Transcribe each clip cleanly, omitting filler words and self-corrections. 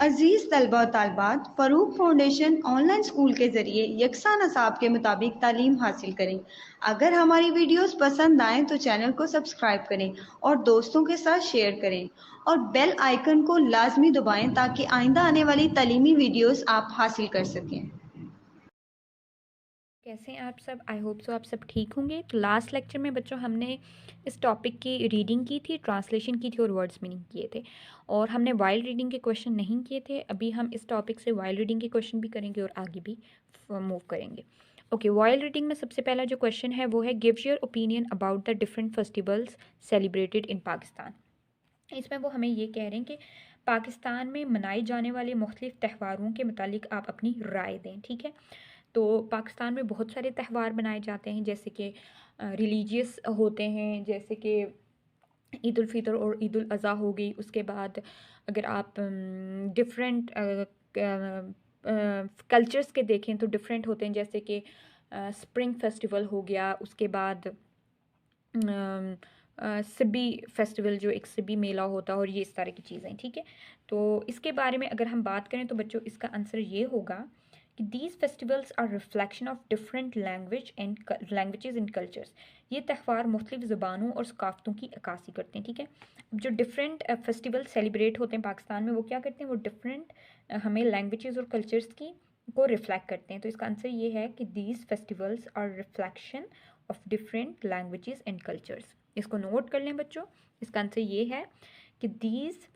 अजीज़ तलबा और तालबात, Farooq foundation online school के ज़रिए यकसा नसाब के मुताबिक तालीम हासिल करें। अगर हमारी वीडियोस पसंद आएँ तो चैनल को सब्सक्राइब करें और दोस्तों के साथ शेयर करें और बेल आइकन को लाजमी दबाएं ताकि आइंदा आने वाली तालीमी वीडियोस आप हासिल कर सकें। कैसे हैं आप सब? आई होप सो आप सब ठीक होंगे। तो लास्ट लेक्चर में बच्चों हमने इस टॉपिक की रीडिंग की थी, ट्रांसलेशन की थी और वर्ड्स मीनिंग किए थे, और हमने वाइल्ड रीडिंग के क्वेश्चन नहीं किए थे। अभी हम इस टॉपिक से वाइल्ड रीडिंग के क्वेश्चन भी करेंगे और आगे भी मूव करेंगे। ओके, वाइल्ड रीडिंग में सबसे पहला जो क्वेश्चन है वो है give your opinion about the different festivals celebrated in Pakistan. इसमें वो हमें ये कह रहे हैं कि पाकिस्तान में मनाए जाने वाले मुख्तलिफ त्योहारों के मुतालिक आप अपनी राय दें। ठीक है, तो पाकिस्तान में बहुत सारे त्यौहार मनाए जाते हैं, जैसे कि रिलीजियस होते हैं, जैसे कि ईद उल फितर और ईद उल अज़हा हो गई। उसके बाद अगर आप डिफरेंट कल्चर्स के देखें तो डिफरेंट होते हैं, जैसे कि स्प्रिंग फेस्टिवल हो गया। उसके बाद सिबी फेस्टिवल, जो एक सिबी मेला होता है, और ये इस तरह की चीज़ें। ठीक है, तो इसके बारे में अगर हम बात करें तो बच्चों इसका आंसर ये होगा कि these festivals are reflection of different languages and cultures. ये त्यौहार मुख्तलिफ ज़ुबानों और सकाफ़तों की अक्कासी करते हैं। ठीक है, अब जो डिफरेंट फेस्टिवल सेलिब्रेट होते हैं पाकिस्तान में, वो क्या करते हैं, वो डिफरेंट हमें लैंग्वेजेस और कल्चर्स की को रिफ्लेक्ट करते हैं। तो इसका आंसर ये है कि these festivals are reflection of different languages and cultures. इसको नोट कर लें बच्चों, इसका आंसर ये है कि these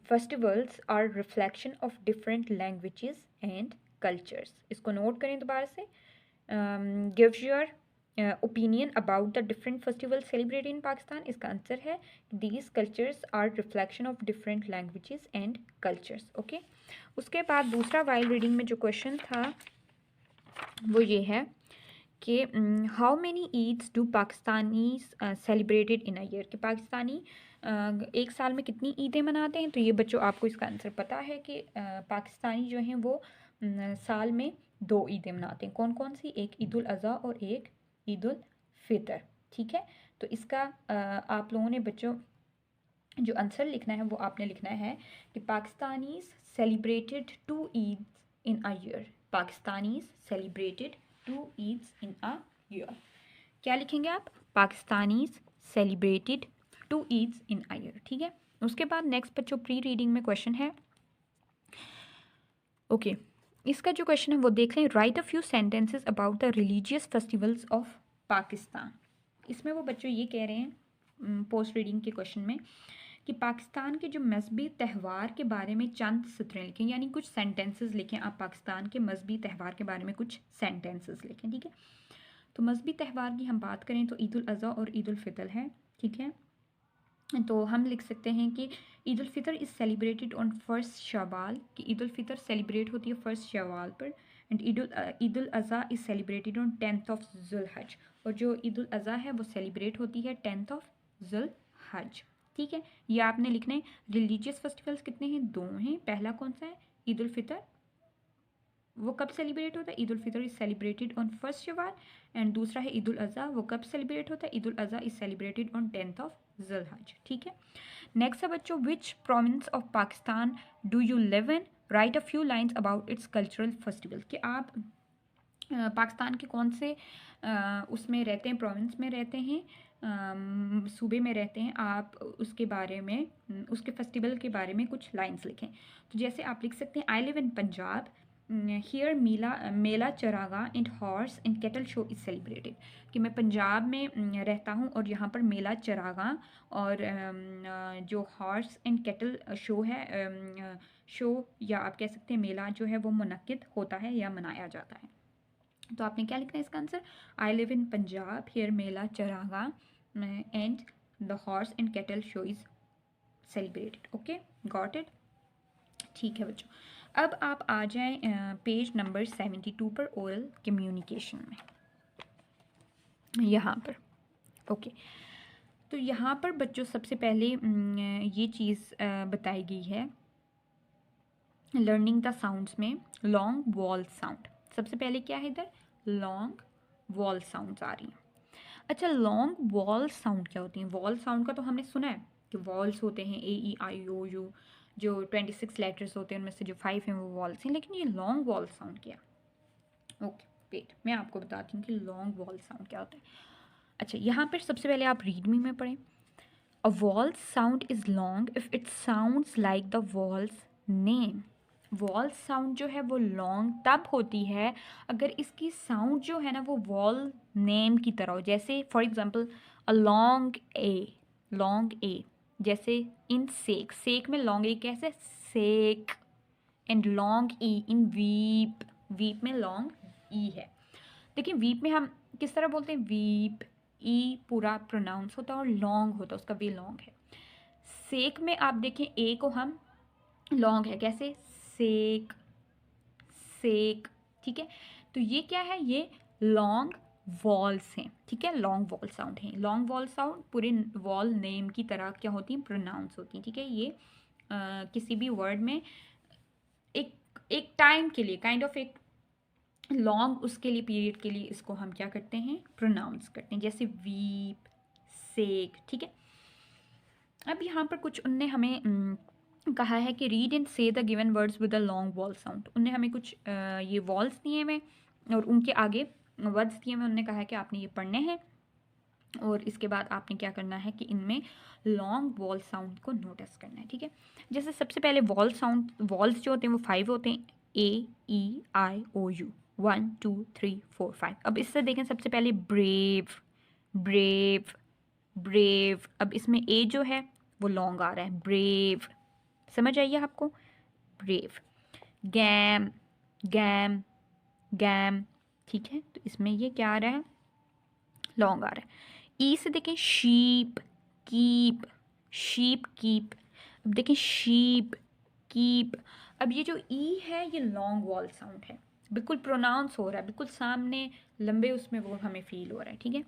festivals are reflection of different languages and cultures. इसको नोट करें दोबारा से। Give your opinion about the different festival celebrated in Pakistan. इसका आंसर है these cultures are reflection of different languages and cultures. Okay, उसके बाद दूसरा वाइल्ड रीडिंग में जो क्वेश्चन था वो ये है कि how many Eids do Pakistani celebrated in a year, कि पाकिस्तानी एक साल में कितनी ईदें मनाते हैं। तो ये बच्चों आपको इसका आंसर पता है कि पाकिस्तानी जो हैं वो साल में 2 ईदें मनाते हैं। कौन कौन सी? एक ईद उल अज़हा और एक ईद उल फितर। ठीक है, तो इसका आप लोगों ने बच्चों जो आंसर लिखना है वो आपने लिखना है कि Pakistanis celebrated 2 Eid in a year. Pakistanis celebrated 2 Eids in a year. क्या लिखेंगे आप? Pakistanis celebrated 2 Eids in a year. ठीक है, उसके बाद नेक्स्ट बच्चों प्री रीडिंग में क्वेश्चन है। ओके, इसका जो क्वेश्चन है वो देख लें। Write a few sentences about the religious festivals of Pakistan. इसमें वो बच्चों ये कह रहे हैं पोस्ट रीडिंग के क्वेश्चन में कि पाकिस्तान के जो मजहबी त्यौहार के बारे में चंद सतरें लिखें, यानी कुछ सेंटेंसेस लिखें। आप पाकिस्तान के मजहबी त्यौहार के बारे में कुछ सेंटेंसेस लिखें। ठीक है, तो मजहबी त्यौहार की हम बात करें तो ईद उल अज़हा और ईद उल फितर है। ठीक है, तो हम लिख सकते हैं कि Eid ul Fitr is celebrated on 1 Shawwal, कि ईद उल फितर सेलिब्रेट होती है 1 शवाल पर। And Eid ul Azha is celebrated on 10th of Zilhaj, और जो ईद उल अज़हा है वो सेलिब्रेट होती है 10th ऑफ जुल्हज। ठीक है, ये आपने लिखना है। रिलीजियस फेस्टिवल्स कितने हैं? 2 हैं। पहला कौन सा है? ईद उल फितर। वो कब सेलिब्रेट होता है? Eid ul Fitr is celebrated on 1 Shawwal. And दूसरा है ईद उल अज़हा, वो कब सेलिब्रेट होता है? Eid ul Azha is celebrated on 10th of Zilhaj. ठीक है, नेक्स्ट है बच्चों, which province of Pakistan do you live in? Write a few lines about its cultural festival, कि आप पाकिस्तान के कौन से उसमें रहते हैं, प्रोविंस में रहते हैं, सूबे में रहते हैं। आप उसके बारे में, उसके फेस्टिवल के बारे में कुछ लाइन्स लिखें। तो जैसे आप लिख सकते हैं, I live in Punjab, here Mela Chiraghan and horse and cattle show is celebrated, कि मैं पंजाब में रहता हूँ और यहाँ पर मेला चरागा और जो हॉर्स एंड कैटल शो है, शो या आप कह सकते हैं मेला जो है वो मुनक्किद होता है या मनाया जाता है। तो आपने क्या लिखना है इसका answer? I live in Punjab, here Mela Chiraghan and the horse and cattle show is celebrated. Okay, got it? ठीक है बच्चों, अब आप आ जाएं पेज नंबर 72 पर, ओरल कम्युनिकेशन में, यहाँ पर। ओके, तो यहाँ पर बच्चों सबसे पहले ये चीज़ बताई गई है लर्निंग द साउंड्स में, लॉन्ग वॉल साउंड। सबसे पहले क्या है इधर? लॉन्ग वॉल साउंड्स आ रही हैं। अच्छा, लॉन्ग वॉल साउंड क्या होती हैं? वॉल साउंड का तो हमने सुना है कि वॉल्स होते हैं, ए ई आई ओ यू, जो 26 लेटर्स होते हैं उनमें से जो 5 हैं वो वॉल्स हैं, लेकिन ये लॉन्ग वॉल साउंड क्या? ओके वेट, मैं आपको बताती हूँ कि लॉन्ग वॉल साउंड क्या होता है। अच्छा, यहाँ पर सबसे पहले आप रीड मी में पढ़ें। A wall sound is long if it sounds like the walls name. Wall sound जो है वो लॉन्ग तब होती है अगर इसकी साउंड जो है ना वो वॉल नेम की तरह हो। जैसे for example a long A, जैसे इन सेक, सेक में लॉन्ग ए कैसे sake, and long E in weep, weep में लॉन्ग ई है। देखिए वीप में हम किस तरह बोलते हैं, वीप, ई पूरा प्रोनाउंस होता है और लॉन्ग होता है, उसका वे लॉन्ग है। सेक में आप देखें ए को हम लॉन्ग है कैसे, सेक सेक, ठीक है। तो ये क्या है, ये लॉन्ग वॉल्स हैं, ठीक है, लॉन्ग वॉल साउंड है। लॉन्ग वॉल साउंड पूरे वॉल नेम की तरह क्या होती हैं, प्रोनाउंस होती हैं, ठीक है। ये किसी भी वर्ड में एक एक टाइम के लिए काइंड ऑफ एक लॉन्ग उसके लिए पीरियड के लिए इसको हम क्या करते हैं, प्रोनाउंस करते हैं, जैसे वीप, सेक, ठीक है। अब यहाँ पर कुछ उनने हमें कहा है कि रीड एंड से the given words with a long wall sound. उनने हमें कुछ ये वॉल्स दिए हुए और उनके आगे वर्ड्स दिए हुए, उन्होंने कहा है कि आपने ये पढ़ने हैं और इसके बाद आपने क्या करना है कि इनमें लॉन्ग वॉल साउंड को नोटिस करना है, ठीक है। जैसे सबसे पहले वॉल साउंड, वॉल्स जो होते हैं वो 5 होते हैं, AEIOU, 1 2 3 4 5। अब इससे देखें सबसे पहले ब्रेव, ब्रेव, ब्रेव। अब इसमें ए जो है वो लॉन्ग आ रहा है, ब्रेव, समझ आइए आपको, ब्रेव। गैम, गैम, गैम, ठीक है। तो इसमें ये क्या आ रहा है, लॉन्ग आ रहा है। ई से देखें शीप, कीप, शीप कीप। अब देखें शीप, कीप। अब ये जो ई है ये लॉन्ग वॉल साउंड है, बिल्कुल प्रोनाउंस हो रहा है, बिल्कुल सामने लंबे उसमें वो हमें फील हो रहा है, ठीक है।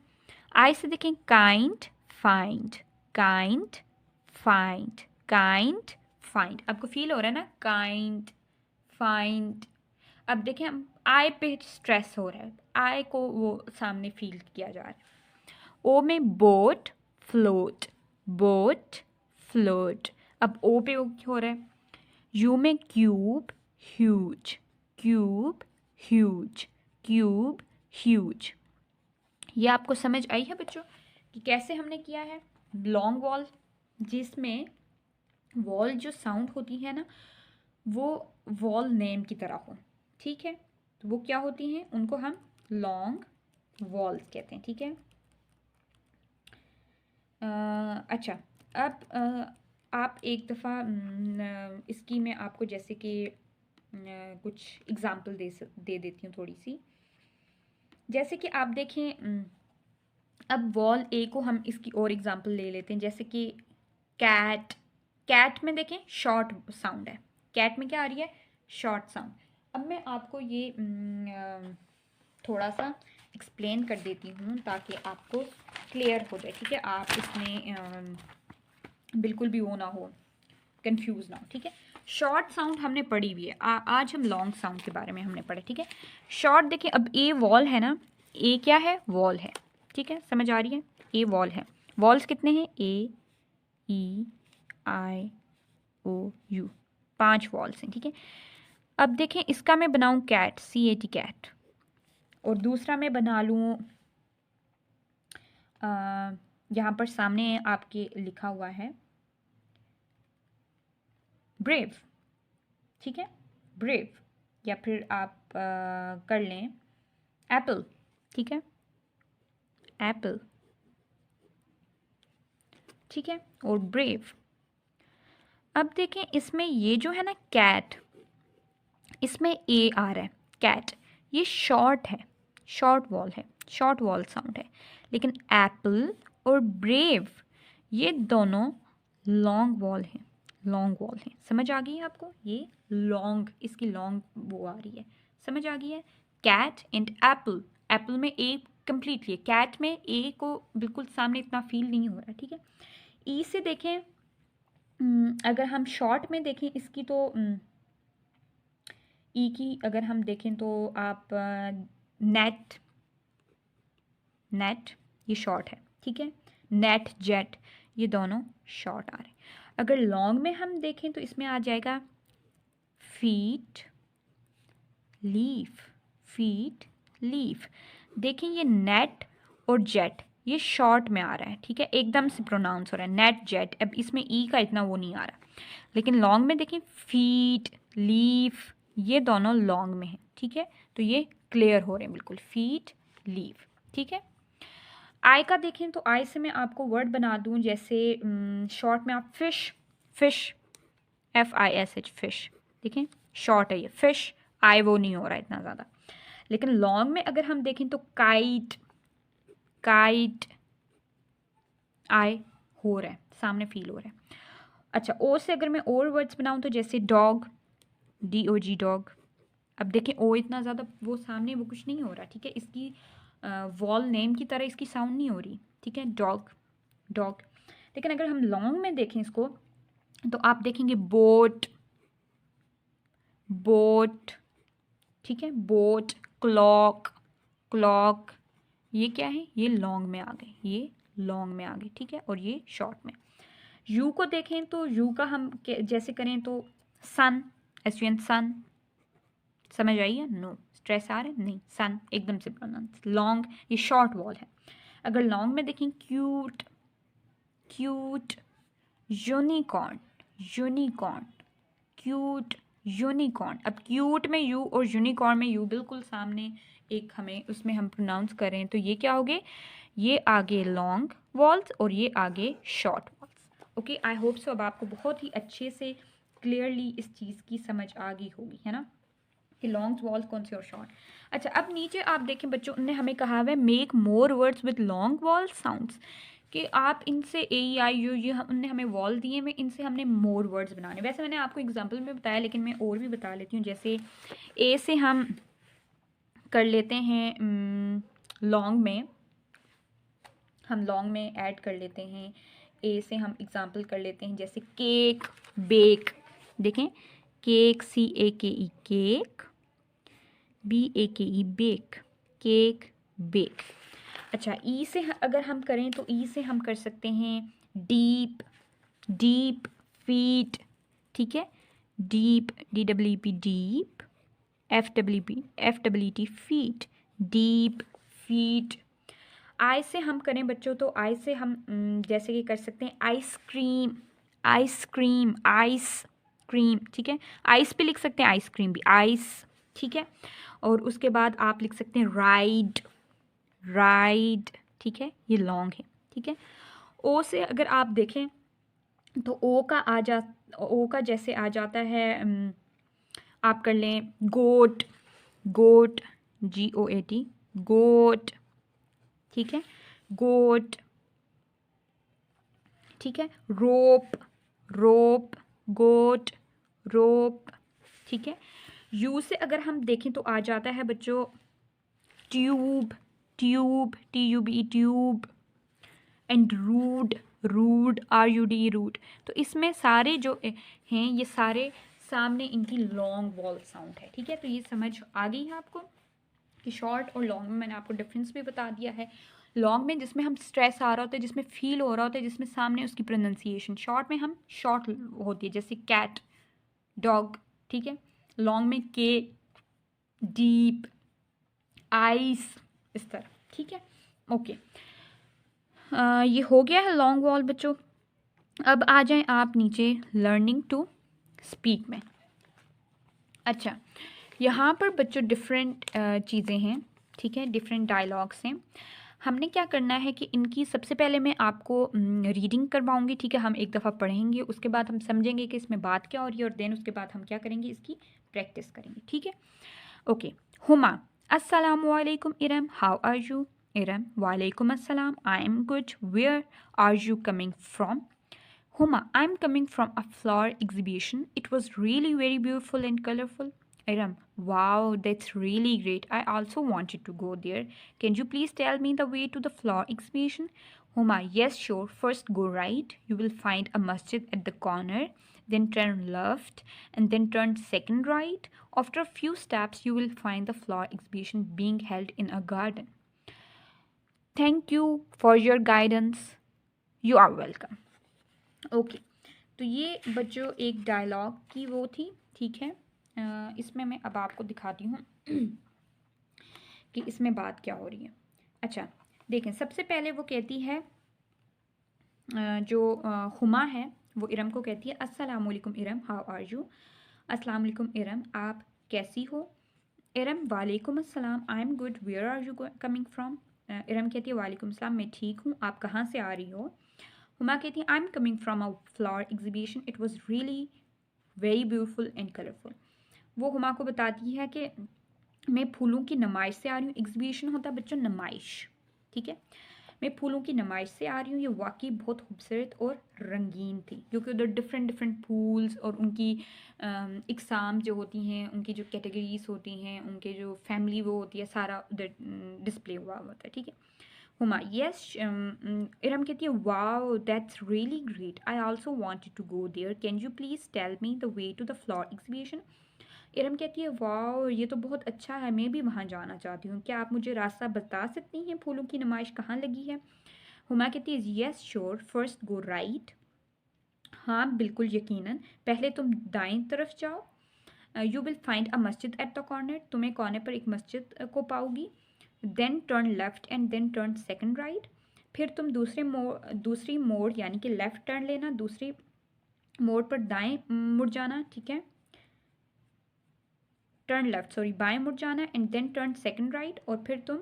आई से देखें kind, find, kind, find, kind, find. आपको फील हो रहा है ना, काइंड, फाइंड। अब देखें हम आई पे स्ट्रेस हो रहा है, आई को वो सामने फील किया जा रहा है। ओ में बोट, फ्लोट, बोट, फ्लोट। अब ओ पे हो रहा है। यू में cube, huge, cube, huge, cube, huge. ये आपको समझ आई है बच्चों कि कैसे हमने किया है लॉन्ग वॉल, जिसमें वॉल जो साउंड होती है ना वो वॉल नेम की तरह हो, ठीक है। तो वो क्या होती हैं, उनको हम लॉन्ग वॉल्स कहते हैं, ठीक है। अच्छा, अब आप एक दफ़ा इसकी मैं आपको जैसे कि कुछ एग्ज़ाम्पल दे देती हूँ थोड़ी सी। जैसे कि आप देखें अब वॉल ए को हम इसकी और एग्ज़ाम्पल ले लेते हैं, जैसे कि कैट, कैट में देखें शॉर्ट साउंड है, कैट में क्या आ रही है, शॉर्ट साउंड। अब मैं आपको ये थोड़ा सा एक्सप्लेन कर देती हूँ ताकि आपको क्लियर हो जाए, ठीक है। आप इसमें बिल्कुल भी वो ना हो, कंफ्यूज ना हो, ठीक है। शॉर्ट साउंड हमने पढ़ी हुई है, आज हम लॉन्ग साउंड के बारे में हमने पढ़ा, ठीक है। शॉर्ट देखिए, अब ए वॉल है ना, ए क्या है, वॉल है, ठीक है, समझ आ रही है, ए वॉल है। वॉल्स कितने हैं, AEIOU, 5 वॉल्स हैं, ठीक है। अब देखें इसका मैं बनाऊं कैट, CAT, कैट, और दूसरा मैं बना लूँ यहाँ पर सामने आपके लिखा हुआ है ब्रेव, ठीक है, ब्रेव। या फिर आप कर लें एप्पल, ठीक है, एप्पल, ठीक है, और ब्रेव। अब देखें इसमें ये जो है ना कैट, इसमें ए आ रहा है, कैट, ये शॉर्ट है, शॉर्ट वॉल है, शॉर्ट वॉल साउंड है। लेकिन एप्पल और ब्रेव ये दोनों लॉन्ग वॉल हैं, लॉन्ग वॉल हैं, समझ आ गई है आपको, ये लॉन्ग, इसकी लॉन्ग वो आ रही है, समझ आ गई है। कैट एंड एप्पल, एप्पल में ए कंप्लीटली है, कैट में ए को बिल्कुल सामने इतना फील नहीं हो रहा, ठीक है। ई से देखें अगर हम शॉर्ट में देखें इसकी तो ई की अगर हम देखें तो आप नेट, नेट ये शॉर्ट है, ठीक है, नेट, जेट ये दोनों शॉर्ट आ रहे हैं। अगर लॉन्ग में हम देखें तो इसमें आ जाएगा फीट लीफ, फीट लीफ। देखें ये नेट और जेट ये शॉर्ट में आ रहा है, ठीक है, एकदम से प्रोनाउंस हो रहा है नेट जेट। अब इसमें ई का इतना वो नहीं आ रहा, लेकिन लॉन्ग में देखें फीट लीफ ये दोनों लॉन्ग में है, ठीक है, तो ये क्लियर हो रहे हैं बिल्कुल, फीट लीफ, ठीक है। आई का देखें तो आई से मैं आपको वर्ड बना दूं, जैसे शॉर्ट में आप फिश, फिश FISH फिश, देखें शॉर्ट है ये फिश, आई वो नहीं हो रहा है इतना ज़्यादा। लेकिन लॉन्ग में अगर हम देखें तो काइट, काइट आई हो रहा है, सामने फील हो रहा है। अच्छा ओ से अगर मैं और वर्ड्स बनाऊं तो जैसे डॉग, DOG डॉग। अब देखें ओ इतना ज़्यादा वो सामने वो कुछ नहीं हो रहा, ठीक है, इसकी वॉल नेम की तरह इसकी साउंड नहीं हो रही, ठीक है, डॉग डॉग। लेकिन अगर हम लॉन्ग में देखें इसको तो आप देखेंगे बोट, बोट, ठीक है, बोट, क्लॉक, क्लॉक, ये क्या है, ये लॉन्ग में आ गए, ये लॉन्ग में आ गए, ठीक है, और ये शॉर्ट में। यू को देखें तो यू का हम जैसे करें तो सन, SUN सन, समझ आई है, नो स्ट्रेस आ रहा है नहीं, सन एकदम से प्रोनाउंस। लॉन्ग ये शॉर्ट वॉल है। अगर लॉन्ग में देखें cute, cute, unicorn, unicorn, cute, unicorn. अब क्यूट में यू और यूनिकॉर्न में यू बिल्कुल सामने एक हमें उसमें हम प्रोनाउंस करें तो ये क्या हो गए, ये आगे लॉन्ग वॉल्स और ये आगे short walls. Okay, I hope so अब आपको बहुत ही अच्छे से क्लियरली इस चीज़ की समझ आ गई होगी, है ना, कि लॉन्ग वॉल्स कौन से और शॉर्ट। अच्छा अब नीचे आप देखें बच्चों, उन्होंने हमें कहा हुआ है make more words with long wall sounds, कि आप इनसे AEIU ये उनने हमें वॉल दिए हुए, इनसे हमने मोर वर्ड्स बनाने। वैसे मैंने आपको एग्जांपल में बताया, लेकिन मैं और भी बता लेती हूँ। जैसे ए से हम कर लेते हैं लॉन्ग में, हम लॉन्ग में ऐड कर लेते हैं, ए से हम एग्जांपल कर लेते हैं, जैसे केक, बेक। देखें cake, CAKE cake, BAKE bake, cake bake. अच्छा ई से अगर हम करें तो ई से हम कर सकते हैं डीप, डीप फीट, ठीक है, deep DEEP deep, FEET feet, deep feet. I से हम करें बच्चों तो आई से हम जैसे कि कर सकते हैं आइसक्रीम, आइसक्रीम, आइस क्रीम, ठीक है, आइस पे लिख सकते हैं आइसक्रीम भी, आइस, ठीक है। और उसके बाद आप लिख सकते हैं राइड, राइड, ठीक है, ये लॉन्ग है, ठीक है। ओ से अगर आप देखें तो ओ का जैसे आ जाता है आप कर लें गोट, गोट, GOAT गोट, ठीक है, गोट, ठीक है, रोप, रोप, गोट, रोप, ठीक है। यू से अगर हम देखें तो आ जाता है बच्चों tube, tube, TUBE tube, and rude, rude, RUD rude. तो इसमें सारे जो हैं ये सारे सामने इनकी लॉन्ग वॉल साउंड है, ठीक है। तो ये समझ आ गई है आपको कि शॉर्ट और लॉन्ग में मैंने आपको डिफरेंस भी बता दिया है। लॉन्ग में जिसमें हम स्ट्रेस आ रहा होता है, जिसमें फील हो रहा होता है, जिसमें सामने उसकी प्रोनाउंसिएशन। शॉर्ट में हम शॉर्ट होती है, जैसे कैट, डॉग, ठीक है। लॉन्ग में के, डीप, आइस, इस तरह, ठीक है। ओके, ये हो गया है लॉन्ग वॉल बच्चों। अब आ जाएं आप नीचे लर्निंग टू स्पीक में। अच्छा यहाँ पर बच्चों डिफरेंट चीज़ें हैं, ठीक है, डिफरेंट डायलॉग्स हैं। हमने क्या करना है कि इनकी सबसे पहले मैं आपको रीडिंग करवाऊंगी, ठीक है, हम एक दफ़ा पढ़ेंगे, उसके बाद हम समझेंगे कि इसमें बात क्या हो रही है, और देन उसके बाद हम क्या करेंगे, इसकी प्रैक्टिस करेंगे, ठीक है। ओके, हुमा, अस्सलामु अलैकुम Iram, how are you? Iram, वालेकुम अस्सलाम, I am good, where are you coming from? Huma, I'm coming from a flower exhibition. It was really very beautiful and colorful. Iram, wow, that's really great. I also wanted to go there. Can you please tell me the way to the flower exhibition? Huma, yes, sure. First go right. You will find a masjid at the corner. Then turn left and then turn second right. After a few steps, you will find the flower exhibition being held in a garden. Thank you for your guidance. You are welcome. Okay, तो ये बच्चों एक dialogue की वो थी, ठीक है। इसमें मैं अब आपको दिखाती हूँ कि इसमें बात क्या हो रही है। अच्छा देखें, सबसे पहले वो कहती है जो हुमा है वो इरम को कहती है अस्सलाम वालेकुम इरम, हाउ आर यू। अस्सलाम वालेकुम इरम, आप कैसी हो। इरम वालेकुम अस्सलाम, I am good, where are you coming from. Iram कहती है वालेकुम अस्सलाम, मैं ठीक हूँ, आप कहाँ से आ रही हो। हुमा कहती है आई am coming from a flower exhibition, it was really very beautiful and colourful. वो हुमा को बताती है कि मैं फूलों की नुमाइश से आ रही हूँ। एग्जीबिशन होता है बच्चों नुमाइश, ठीक है। मैं फूलों की नुमाइश से आ रही हूँ, ये वाकई बहुत खूबसूरत और रंगीन थी, क्योंकि उधर डिफरेंट डिफरेंट फूल्स और उनकी इकसाम जो होती हैं, उनकी जो कैटेगरीज होती हैं, उनके जो फैमिली वो होती है, सारा उधर डिस्प्ले हुआ होता है, ठीक है। हुमा यस, इरम कहती है wow that's really great, I also wanted to go there, can you please tell me the way to the flower exhibition. Iram कहती है वाओ ये तो बहुत अच्छा है, मैं भी वहाँ जाना चाहती हूँ, क्या आप मुझे रास्ता बता सकती हैं, फूलों की नुमाइश कहाँ लगी है। हुमा कहती है yes sure, first go right, हाँ बिल्कुल यकीनन, पहले तुम दाएं तरफ जाओ। यू विल फाइंड अ मस्जिद एट द कॉर्नर, तुम्हें कोने पर एक मस्जिद को पाओगी। Then turn left and then turn second right, फिर तुम दूसरी मोड़ यानी कि लेफ्ट टर्न लेना, दूसरी मोड़ पर दाएं मुड़ जाना, ठीक है। टर्न लेफ्ट सॉरी बाएं मुड़ जाना and then turn second right, और फिर तुम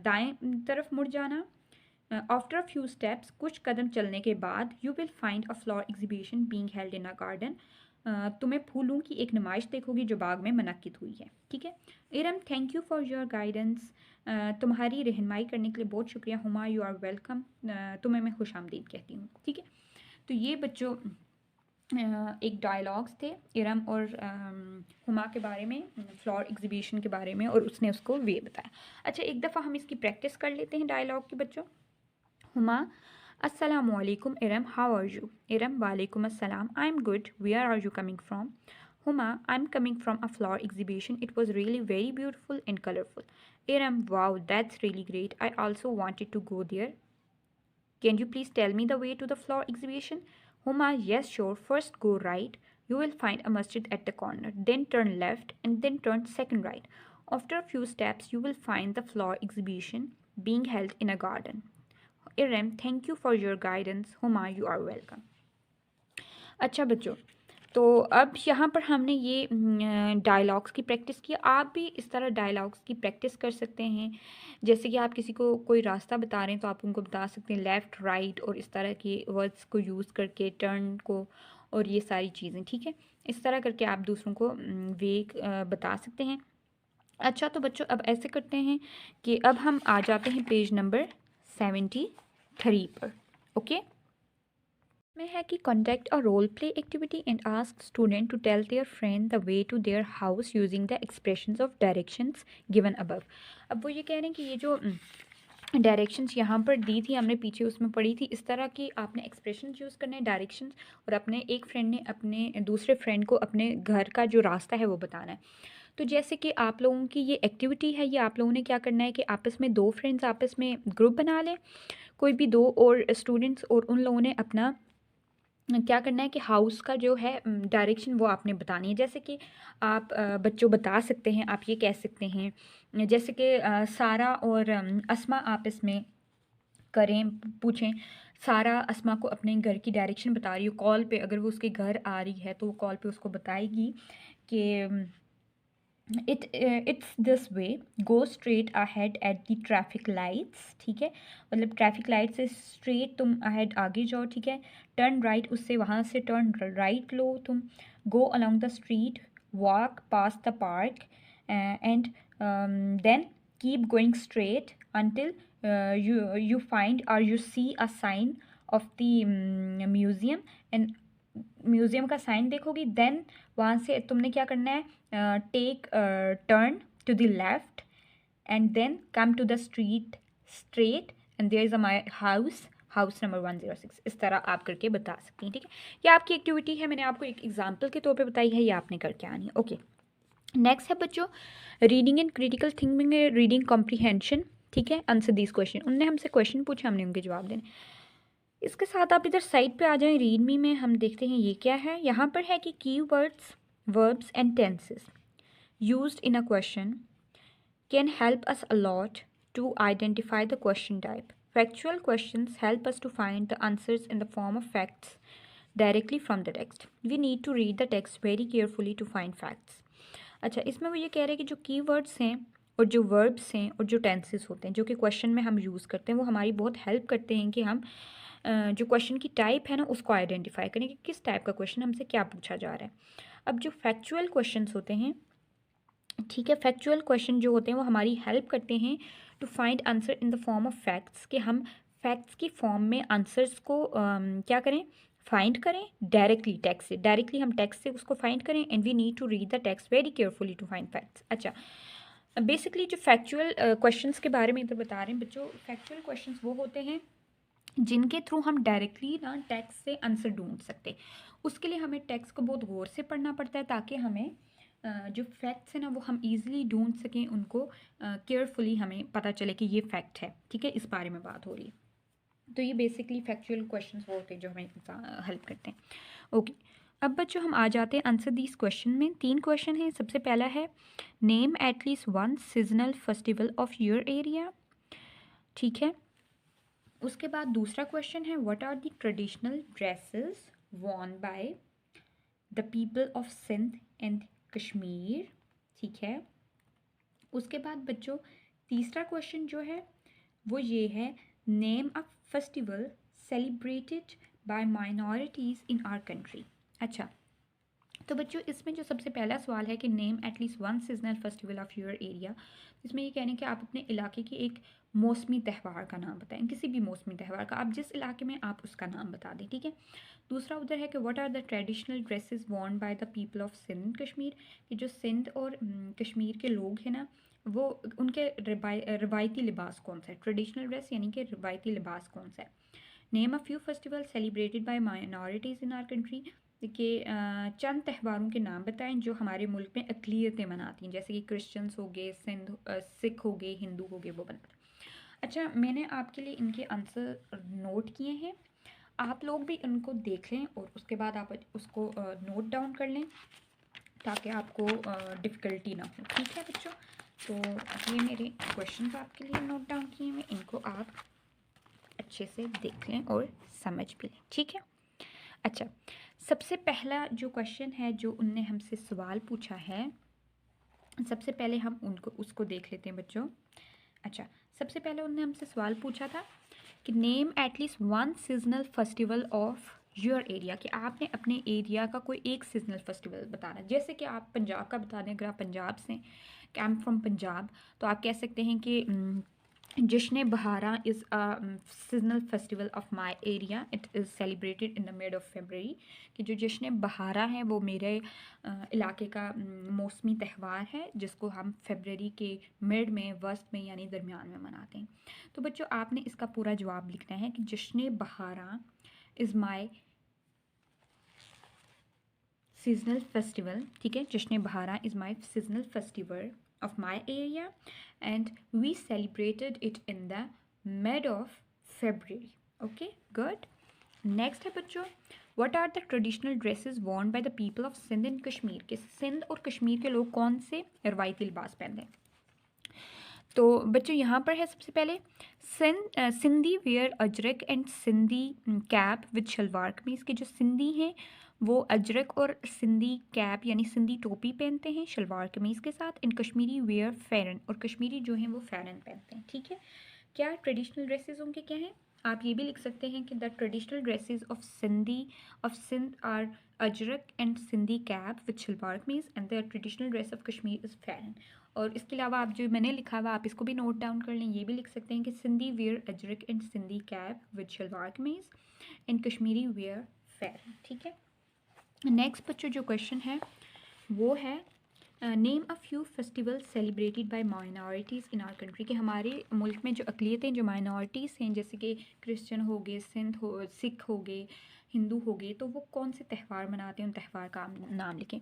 दाएं तरफ मुड़ जाना। आफ्टर अ फ्यू स्टेप्स, कुछ कदम चलने के बाद, you will find a flower exhibition being held in a garden, तुम्हें फूलों की एक नुमाइश देखोगी जो बाग में मुनक्किद हुई है, ठीक है। Iram thank you for your guidance, तुम्हारी रहनुमाई करने के लिए बहुत शुक्रिया। हुमा यू आर वेलकम, तुम्हें मैं खुश आमदीद कहती हूँ, ठीक है। तो ये बच्चों एक डायलॉग्स थे इरम और हुमा के बारे में, फ्लावर एग्जीबिशन के बारे में, और उसने उसको वे बताया। अच्छा एक दफ़ा हम इसकी प्रैक्टिस कर लेते हैं डायलॉग की बच्चों। हुमा अस्सलाम वालेकुम Iram, how are you. Iram वालेकुम अस्सलाम, I am good, where are you coming from. Huma I am coming from a flower exhibition, it was really very beautiful and colourful. Iram wow that's really great, I also wanted to go there, can you please tell me the way to the flower exhibition? Huma, yes, sure. First go right. You will find a masjid at the corner. Then turn left and then turn second right. After a few steps, you will find the flower exhibition being held in a garden. Iram, thank you for your guidance. Huma, you are welcome. अच्छा बच्चों, तो अब यहाँ पर हमने ये dialogues की practice की। आप भी इस तरह डायलॉग्स की प्रैक्टिस कर सकते हैं। जैसे कि आप किसी को कोई रास्ता बता रहे हैं तो आप उनको बता सकते हैं लेफ़्ट राइट, और इस तरह के वर्ड्स को यूज़ करके, टर्न को और ये सारी चीज़ें, ठीक है। इस तरह करके आप दूसरों को वे बता सकते हैं। अच्छा तो बच्चों अब ऐसे करते हैं कि अब हम आ जाते हैं पेज नंबर 73 पर। ओके, में है कि conduct a role play activity and ask student to tell their friend the way to their house using the expressions of directions given above। अब वो ये कह रहे हैं कि ये जो डायरेक्शंस यहाँ पर दी थी हमने पीछे उसमें पढ़ी थी, इस तरह की आपने एक्सप्रेशन यूज़ करने हैं डायरेक्शंस, और अपने एक फ्रेंड ने अपने दूसरे फ्रेंड को अपने घर का जो रास्ता है वो बताना है। तो जैसे कि आप लोगों की ये एक्टिविटी है, ये आप लोगों ने क्या करना है कि आपस में दो फ्रेंड्स आपस में ग्रुप बना लें, कोई भी दो और स्टूडेंट्स, और उन लोगों ने अपना क्या करना है कि हाउस का जो है डायरेक्शन वो आपने बतानी है। जैसे कि आप बच्चों बता सकते हैं, आप ये कह सकते हैं जैसे कि सारा और अस्मा आपस में करें, पूछें सारा अस्मा को अपने घर की डायरेक्शन बता रही हो, कॉल पे अगर वो उसके घर आ रही है तो वो कॉल पे उसको बताएगी कि it's this way, go straight ahead at the traffic lights, ठीक है। मतलब ट्रैफिक लाइट से स्ट्रेट तुम अहेड आगे जाओ, ठीक है। टर्न राइट, उससे वहाँ से टर्न राइट लो तुम। Go along the street, walk pass the park and then keep going straight until you find or you see a sign of the museum, and museum का साइन देखोगी, then वहाँ से तुमने क्या करना है, take turn to the left and then come to the street straight and there is a my house number 106। इस तरह आप करके बता सकती हैं, ठीक है। ये आपकी एक्टिविटी है, मैंने आपको एक एग्जाम्पल के तौर पे बताई है, ये आपने करके आनी है। ओके, नेक्स्ट है बच्चों रीडिंग एंड क्रिटिकल थिंकिंग में रीडिंग कॉम्प्रीहेंशन, ठीक है। आंसर दिस क्वेश्चन, उनने हमसे क्वेश्चन पूछा, हमने उनके जवाब देने। इसके साथ आप इधर साइड पे आ जाएं, रीड मी में हम देखते हैं ये क्या है। यहाँ पर है कि keywords, verbs and tenses used in a question can help us a lot to identify the question type. Factual questions help us to find the answers in the form of facts directly from the text. We need to read the text very carefully to find facts. अच्छा, इसमें वो ये कह रहे हैं कि जो keywords हैं और जो वर्ब्स हैं और जो टेंसेस होते हैं जो कि क्वेश्चन में हम यूज़ करते हैं वो हमारी बहुत हेल्प करते हैं कि हम जो क्वेश्चन की टाइप है ना उसको आइडेंटिफाई करें कि किस टाइप का क्वेश्चन हमसे क्या पूछा जा रहा है। अब जो फैक्चुअल क्वेश्चंस होते हैं, ठीक है, फैक्चुअल क्वेश्चन जो होते हैं वो हमारी हेल्प करते हैं to find answer in the form of facts, कि हम फैक्ट्स की फॉर्म में आंसर्स को क्या करें, फाइंड करें डायरेक्टली टेक्स्ट से, डायरेक्टली हम टेक्स्ट से उसको फाइंड करें and we need to read the text very carefully to find facts. अच्छा, बेसिकली जो फैक्चुअल क्वेश्चंस के बारे में इधर बता रहे हैं बच्चों, फैक्चुअल क्वेश्चंस वो होते हैं जिनके थ्रू हम डायरेक्टली ना टेक्स्ट से आंसर ढूंढ सकते। उसके लिए हमें टेक्स्ट को बहुत गौर से पढ़ना पड़ता है ताकि हमें जो फैक्ट्स हैं ना वो हम इजीली ढूंढ सकें, उनको केयरफुली हमें पता चले कि ये फैक्ट है, ठीक है, इस बारे में बात हो रही है। तो ये बेसिकली फैक्चुअल क्वेश्चंस वो होते हैं जो हमें हेल्प करते हैं। ओके, अब बच्चों हम आ जाते हैं आंसर दिस क्वेश्चन में। 3 क्वेश्चन हैं। सबसे पहला है name at least one seasonal festival of your area, ठीक है। उसके बाद दूसरा क्वेश्चन है what are the traditional dresses worn by the people of Sindh and Kashmir, ठीक है। उसके बाद बच्चों तीसरा क्वेश्चन जो है वो ये है name a festival celebrated by minorities in our country. अच्छा, तो बच्चों इसमें जो सबसे पहला सवाल है कि name at least one seasonal festival of your area, इसमें ये कहने कि आप अपने इलाके की एक मौसमी त्यौहार का नाम बताएं, किसी भी मौसमी त्यौहार का, आप जिस इलाके में आप उसका नाम बता दें, ठीक है। दूसरा उधर है कि what are the traditional dresses worn by the people of Sindh Kashmir, कि जो सिंध और कश्मीर के लोग हैं ना वो उनके रवायती लिबास कौन सा है, ट्रेडिशनल ड्रेस यानी कि रवायती लिबास कौन सा है। Name a few festival celebrated by minorities in our country, कि चंद त्यौहारों के नाम बताएं जो हमारे मुल्क में अक़लियतें मनाती हैं, जैसे कि क्रिश्चियंस हो गए, सिख हो गए, हिंदू हो गए, वो बनाते हैं। अच्छा, मैंने आपके लिए इनके आंसर नोट किए हैं, आप लोग भी इनको देख लें और उसके बाद आप उसको नोट डाउन कर लें ताकि आपको डिफ़िकल्टी ना हो, ठीक है बच्चों। तो ये मेरे क्वेश्चन आपके लिए नोट डाउन किए हैं, इनको आप अच्छे से देख लें और समझ भी लें, ठीक है। अच्छा, सबसे पहला जो क्वेश्चन है जो उनने हमसे सवाल पूछा है, सबसे पहले हम उनको उसको देख लेते हैं बच्चों। अच्छा, सबसे पहले उन्होंने हमसे सवाल पूछा था कि name at least one seasonal festival of your area, कि आपने अपने एरिया का कोई एक सीजनल फेस्टिवल बताना। जैसे कि आप पंजाब का बता दें, अगर आप पंजाब से, कि आई एम फ्रॉम पंजाब, तो आप कह सकते हैं कि Jashn Bahara is a seasonal festival of my area, it is celebrated in the mid of February, कि जो जश्न बहारा है वो मेरे इलाके का मौसमी त्यौहार है जिसको हम फरवरी के मिड में, वस्त में यानी दरमियान में मनाते हैं। तो बच्चों आपने इसका पूरा जवाब लिखना है कि Jashn Bahara is my seasonal festival, ठीक है, जश्न Bahara is my seasonal festival of my area and we celebrated it in the mid of February. Okay, good. Next है बच्चों what are the traditional dresses worn by the people of Sindh and Kashmir, कि सिंध और कश्मीर के लोग कौन से रवायती लिबास पहनते हैं। तो बच्चों यहाँ पर है सबसे पहले Sindhi wear Ajrak and Sindhi cap with shalwar kameez, के जो सिंधी हैं वो अजरक और सिंधी कैप यानी सिंधी टोपी पहनते हैं शलवार कमीज़ के साथ। इन कश्मीरी वेयर फ़ैरन, और कश्मीरी जो हैं वो फ़ैरन पहनते हैं, ठीक है। क्या ट्रेडिशनल ड्रेसेस उनके क्या हैं, आप ये भी लिख सकते हैं कि the traditional dresses of Sindh are Ajrak and Sindhi cap with shalwar kameez and the traditional dress of Kashmir is pheran. और इसके अलावा आप जो मैंने लिखा हुआ आप इसको भी नोट डाउन कर लें, ये भी लिख सकते हैं कि Sindhi wear Ajrak and Sindhi cap with shalwar kameez and Kashmiri wear फ़ैरन, ठीक है। नेक्स्ट बच्चों जो क्वेश्चन है वो है name a few festival celebrated by minorities in our country, कि हमारे मुल्क में जो अक़लियतें, जो माइनॉरिटीज़ हैं, जैसे कि क्रिश्चियन हो गए, सिख हो गए, हिंदू हो गए तो वो कौन से त्यौहार मनाते हैं, उन त्यौहार का नाम लिखें।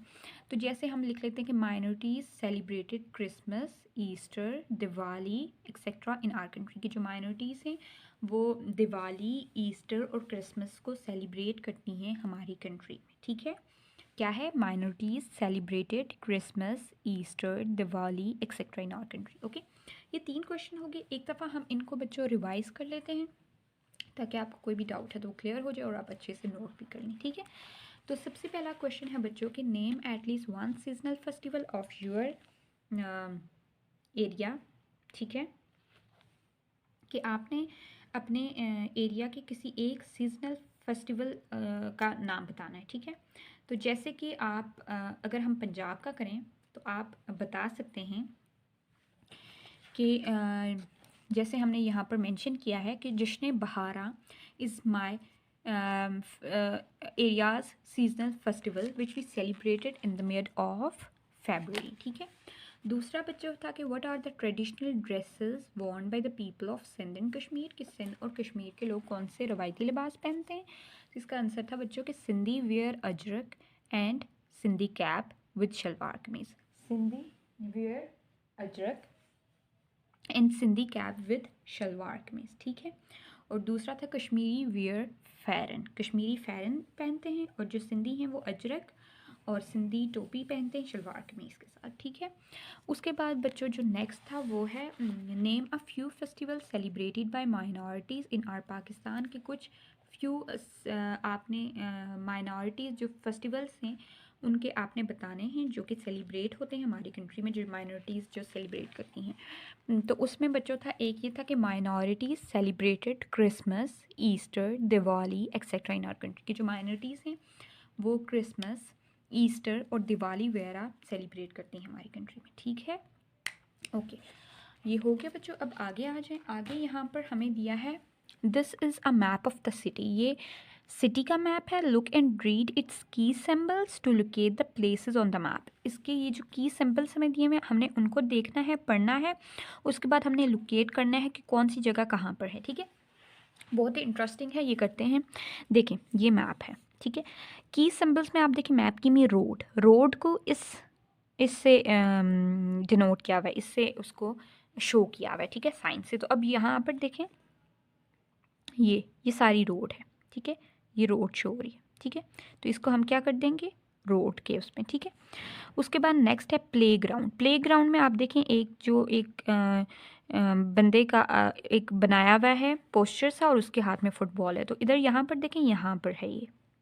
तो जैसे हम लिख लेते हैं कि minorities celebrated Christmas, Easter, Diwali etcetera in our country, की जो माइनॉरिटीज़ हैं वो दिवाली, ईस्टर और क्रिसमस को सेलिब्रेट करती हैं हमारी कंट्री में। ठीक है, क्या है, minorities celebrated Christmas, Easter, Diwali etcetera in our country. Okay, ये 3 क्वेश्चन हो गए। एक दफ़ा हम इनको बच्चों रिवाइज कर लेते हैं ताकि आपको कोई भी डाउट है तो वो क्लियर हो जाए और आप अच्छे से नोट भी कर लें। ठीक है, तो सबसे पहला क्वेश्चन है बच्चों के, name at least one seasonal festival of your area. ठीक है, कि आपने अपने एरिया के किसी एक सीजनल फेस्टिवल का नाम बताना है। ठीक है, तो जैसे कि आप अगर हम पंजाब का करें तो आप बता सकते हैं कि जैसे हमने यहाँ पर मेंशन किया है कि Jashn Bahara is my areas seasonal festival which we celebrated in the mid of February. ठीक है, दूसरा बच्चा था कि what are the traditional dresses worn by the people of Sindh and Kashmir, कि सिंध और कश्मीर के लोग कौन से रवायती लिबास पहनते हैं। तो इसका आंसर था बच्चों के Sindhi wear Ajrak and Sindhi cap with shalwar kameez. Sindhi wear Ajrak and Sindhi cap with shalwar kameez. ठीक है, और दूसरा था कश्मीरी वेयर फ़ैरन, कश्मीरी फ़ैरन पहनते हैं, और जो सिंधी हैं वो अजरक और सिंधी टोपी पहनते हैं शलवार कमीज़ के साथ। ठीक है, उसके बाद बच्चों जो नेक्स्ट था वो है name a few festival celebrated by minorities in are Pakistan, के कुछ फ्यू आपने माइनॉरिटीज़ जो फेस्टिवल्स हैं उनके आपने बताने हैं जो कि सेलिब्रेट होते हैं हमारी कंट्री में, जो माइनॉरिटीज़ जो सेलिब्रेट करती हैं। तो उसमें बच्चों था एक ये था कि minorities celebrated Christmas, Easter, Diwali etcetera in our country, की जो माइनॉरिटीज़ हैं वो क्रिसमस, ईस्टर और दिवाली वगैरह सेलिब्रेट करती हैं हमारी कंट्री में। ठीक है, ओके, ये हो गया बच्चों। अब आगे आ जाएं। आगे यहाँ पर हमें दिया है this is a map of the city, ये सिटी का मैप है। Look and read its key symbols to locate the places on the map, इसके ये जो की सिंबल्स हमें दिए हुए हमने उनको देखना है, पढ़ना है, उसके बाद हमने लोकेट करना है कि कौन सी जगह कहाँ पर है। ठीक है, बहुत ही इंटरेस्टिंग है, ये करते हैं। देखें ये मैप है। ठीक है, की सिंबल्स में आप देखिए मैप की में रोड को इससे डिनोट किया हुआ है, इससे उसको शो किया हुआ है। ठीक है, साइन से। तो अब यहाँ पर देखें ये सारी रोड है। ठीक है, ये रोड शो हो रही है। ठीक है, तो इसको हम क्या कर देंगे, रोड के उसमें। ठीक है, उसके बाद नेक्स्ट है प्लेग्राउंड। प्लेग्राउंड में आप देखें एक बंदे का एक बनाया हुआ है पोस्चर सा और उसके हाथ में फुटबॉल है। तो इधर यहाँ पर देखें, यहाँ पर है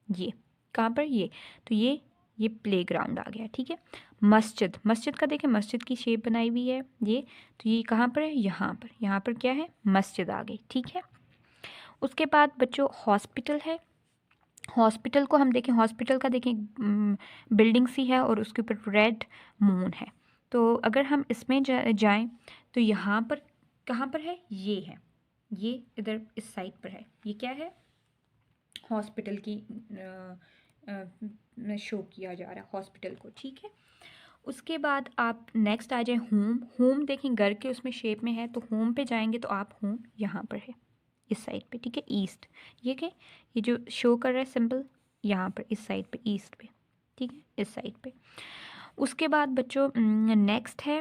ये कहाँ पर, ये तो ये प्लेग्राउंड आ गया। ठीक है, मस्जिद का देखें, मस्जिद की शेप बनाई हुई है ये, तो ये कहाँ पर है, यहाँ पर क्या है, मस्जिद आ गई। ठीक है, उसके बाद बच्चों हॉस्पिटल है। हॉस्पिटल को हम देखें, हॉस्पिटल का देखें बिल्डिंग सी है और उसके ऊपर रेड मून है। तो अगर हम इसमें जाएं तो यहाँ पर कहाँ पर है, ये इधर इस साइड पर है। ये क्या है, हॉस्पिटल की शो किया जा रहा है हॉस्पिटल को। ठीक है, उसके बाद आप नेक्स्ट आ जाए होम देखें घर के उसमें शेप में है, तो होम पे जाएंगे तो आप होम यहाँ पर है इस साइड पे। ठीक है, ईस्ट, ये क्या, ये जो शो कर रहा है सिंबल यहाँ पर इस साइड पे, ईस्ट पे। ठीक है, इस साइड पे। उसके बाद बच्चों नेक्स्ट है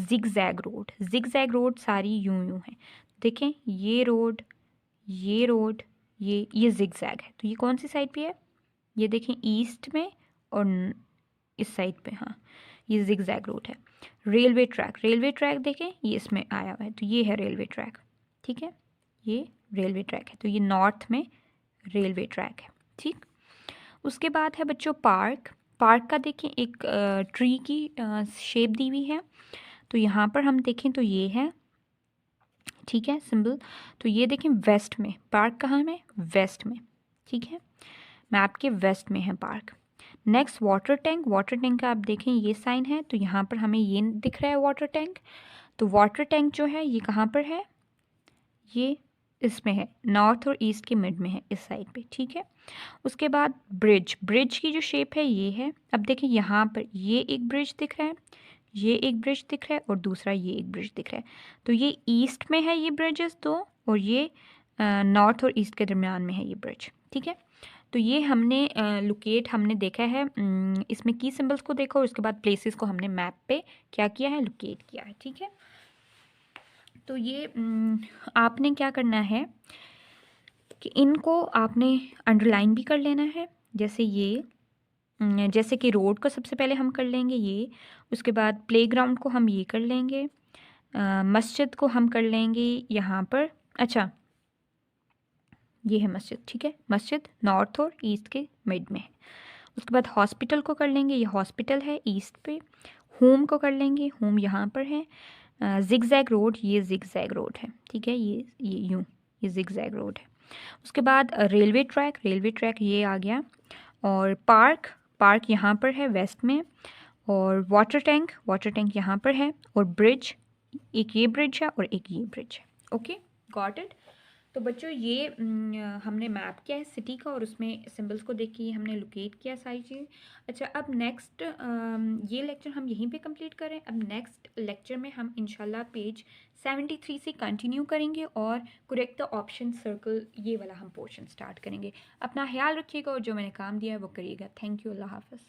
जिगजैग रोड सारी यूं है। देखें ये रोड ये जिगजैग है। तो ये कौन सी साइड पे है, ये देखें ईस्ट में और इस साइड पे, हाँ ये जिगजैग रोड है। रेलवे ट्रैक देखें ये इसमें आया हुआ है, तो ये है रेलवे ट्रैक। ठीक है, ये रेलवे ट्रैक है, तो ये नॉर्थ में रेलवे ट्रैक है। ठीक, उसके बाद है बच्चों पार्क का देखें एक ट्री की शेप दी हुई है। तो यहाँ पर हम देखें तो ये है, ठीक है, सिंबल। तो ये देखें वेस्ट में, पार्क कहाँ में, वेस्ट में। ठीक है, मैप के वेस्ट में है पार्क। नेक्स्ट वाटर टैंक का आप देखें ये साइन है, तो यहाँ पर हमें ये दिख रहा है वाटर टैंक। तो वाटर टैंक जो है ये कहाँ पर है, ये इसमें है, नॉर्थ और ईस्ट के मिड में है इस साइड पे। ठीक है, उसके बाद ब्रिज की जो शेप है ये है। अब देखिए यहाँ पर ये एक ब्रिज दिख रहा है, ये एक ब्रिज दिख रहा है और दूसरा ये एक ब्रिज दिख रहा है। तो ये ईस्ट में है ये ब्रिजेस दो, और ये नॉर्थ और ईस्ट के दरमियान में है ये ब्रिज। ठीक है, तो ये हमने लोकेट हमने देखा है, इसमें की सिंबल्स को देखा और उसके बाद प्लेसेस को हमने मैप पे क्या किया है, लोकेट किया है। ठीक है, तो ये आपने क्या करना है कि इनको आपने अंडरलाइन भी कर लेना है। जैसे ये जैसे कि रोड को सबसे पहले हम कर लेंगे ये, उसके बाद प्लेग्राउंड को हम ये कर लेंगे, मस्जिद को हम कर लेंगे यहाँ पर। अच्छा, ये है मस्जिद। ठीक है, मस्जिद नॉर्थ और ईस्ट के मिड में है। उसके बाद हॉस्पिटल को कर लेंगे, ये हॉस्पिटल है ईस्ट पे। होम को कर लेंगे, होम यहाँ पर है। जिगजैग रोड, ये जिगजैग रोड है। ठीक है, ये यूँ, ये जिगजैग रोड है। उसके बाद रेलवे ट्रैक, रेलवे ट्रैक ये आ गया। और पार्क, पार्क यहाँ पर है वेस्ट में। और वाटर टैंक, वाटर टैंक यहाँ पर है। और ब्रिज, एक ये ब्रिज है और एक ये ब्रिज है। Okay, got it. तो बच्चों ये हमने मैप किया है सिटी का और उसमें सिंबल्स को देख के ये हमने लोकेट किया सारी चीज़। अच्छा, अब नेक्स्ट ये लेक्चर हम यहीं पे कंप्लीट करें। अब नेक्स्ट लेक्चर में हम इंशाल्लाह पेज 73 से कंटिन्यू करेंगे और करेक्ट द ऑप्शन सर्कल, ये वाला हम पोर्शन स्टार्ट करेंगे। अपना ख्याल रखिएगा और जो मैंने काम दिया है वो करिएगा। थैंक यू, अल्लाह हाफ़िज़।